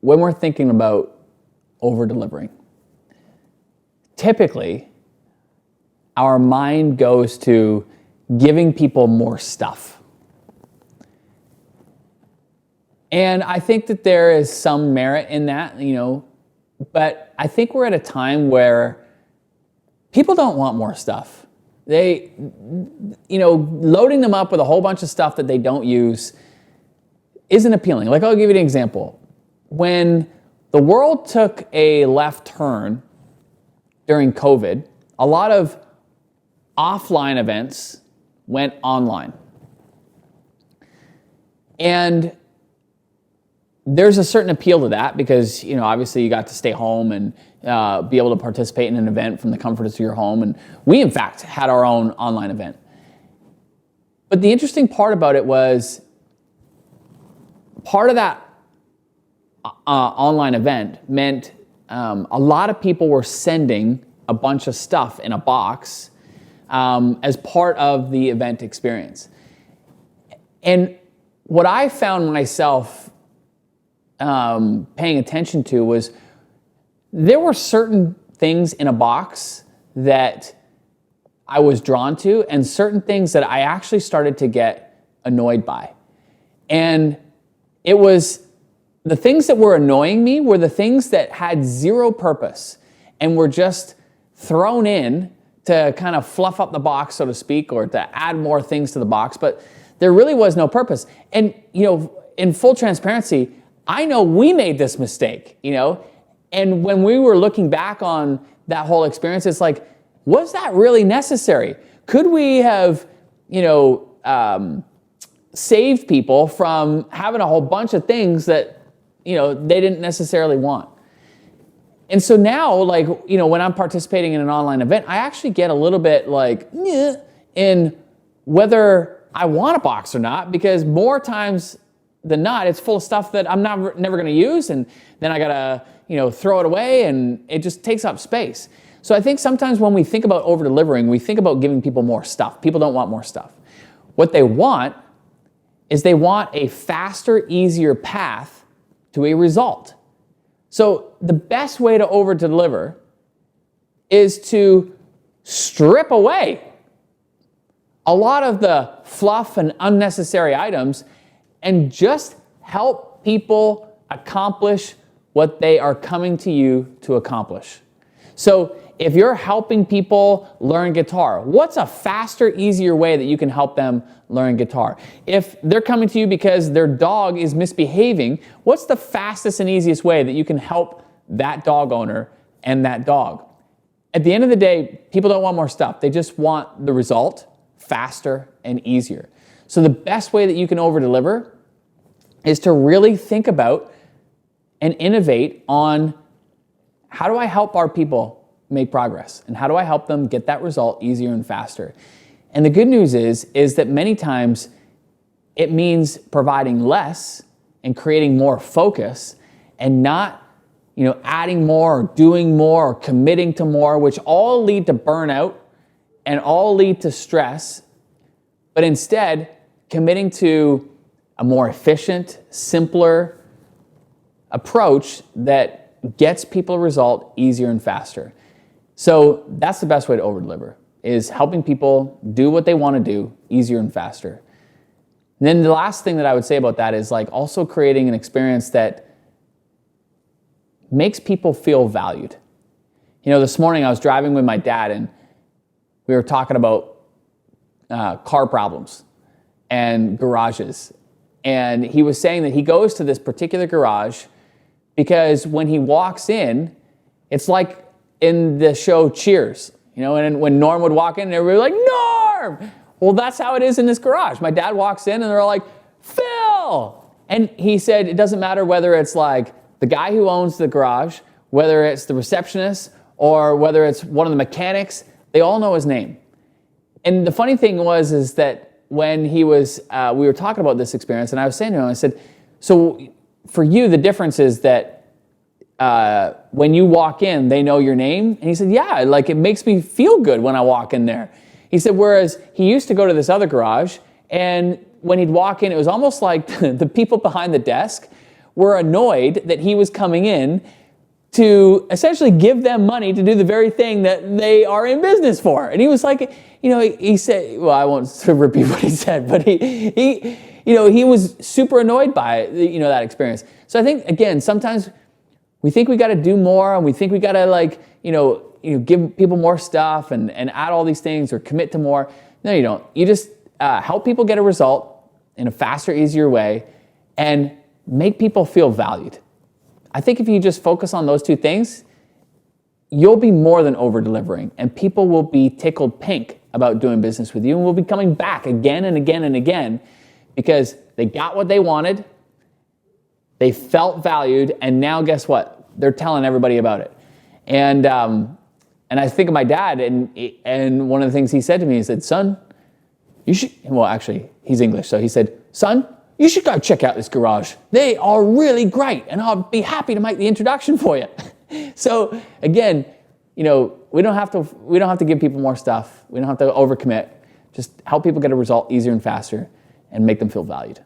when we're thinking about over-delivering, typically our mind goes to giving people more stuff. And I think that there is some merit in that, but I think we're at a time where people don't want more stuff. They, loading them up with a whole bunch of stuff that they don't use isn't appealing. Like, I'll give you an example. When the world took a left turn during COVID, a lot of offline events went online. And there's a certain appeal to that because, obviously you got to stay home and be able to participate in an event from the comfort of your home. And we, in fact, had our own online event. But the interesting part about it was part of that online event meant a lot of people were sending a bunch of stuff in a box as part of the event experience. And what I found myself paying attention to was there were certain things in a box that I was drawn to and certain things that I actually started to get annoyed by. And it was the things that were annoying me were the things that had zero purpose and were just thrown in to kind of fluff up the box, so to speak, or to add more things to the box, but there really was no purpose. And, in full transparency, I know we made this mistake, and when we were looking back on that whole experience, it's like, was that really necessary? Could we have, saved people from having a whole bunch of things that, they didn't necessarily want? And so now, when I'm participating in an online event, I actually get a little bit in whether I want a box or not, because more times than not, it's full of stuff that I'm never going to use, and then I gotta, throw it away, and it just takes up space. So I think sometimes when we think about over-delivering, we think about giving people more stuff. People don't want more stuff. What they want is they want a faster, easier path to a result. So the best way to over-deliver is to strip away a lot of the fluff and unnecessary items and just help people accomplish what they are coming to you to accomplish. So if you're helping people learn guitar, what's a faster, easier way that you can help them learn guitar? If they're coming to you because their dog is misbehaving, what's the fastest and easiest way that you can help that dog owner and that dog? At the end of the day, people don't want more stuff. They just want the result faster and easier. So the best way that you can over-deliver is to really think about and innovate on how do I help our people make progress, and how do I help them get that result easier and faster? And the good news is that many times it means providing less and creating more focus and not, adding more or doing more or committing to more, which all lead to burnout and all lead to stress, but instead committing to a more efficient, simpler approach that gets people a result easier and faster. So that's the best way to over-deliver, is helping people do what they want to do easier and faster. And then the last thing that I would say about that is also creating an experience that makes people feel valued. This morning I was driving with my dad and we were talking about car problems and garages. And he was saying that he goes to this particular garage because when he walks in, it's like in the show Cheers, and when Norm would walk in, everybody would be like, Norm! Well, that's how it is in this garage. My dad walks in and they're like, Phil! And he said it doesn't matter whether it's the guy who owns the garage, whether it's the receptionist, or whether it's one of the mechanics, they all know his name. And the funny thing is that when we were talking about this experience, and I was saying to him, I said, so for you, the difference is that when you walk in, they know your name? And he said, yeah, it makes me feel good when I walk in there. He said, whereas he used to go to this other garage, and when he'd walk in, it was almost like the people behind the desk were annoyed that he was coming in to essentially give them money to do the very thing that they are in business for. And he was like, he said, well, I won't repeat what he said, but he was super annoyed by that experience. So I think, again, sometimes we think we got to do more, and we think we got to give people more stuff and add all these things or commit to more. No, you don't. You just help people get a result in a faster, easier way and make people feel valued. I think if you just focus on those two things, you'll be more than over-delivering, and people will be tickled pink about doing business with you, and will be coming back again and again and again because they got what they wanted, they felt valued, and now guess what? They're telling everybody about it. And I think of my dad, and one of the things he said to me, he said, son, you should, well, actually, he's English, so he said, son, you should go check out this garage. They are really great, and I'll be happy to make the introduction for you. So again, we don't have to give people more stuff. We don't have to overcommit. Just help people get a result easier and faster and make them feel valued.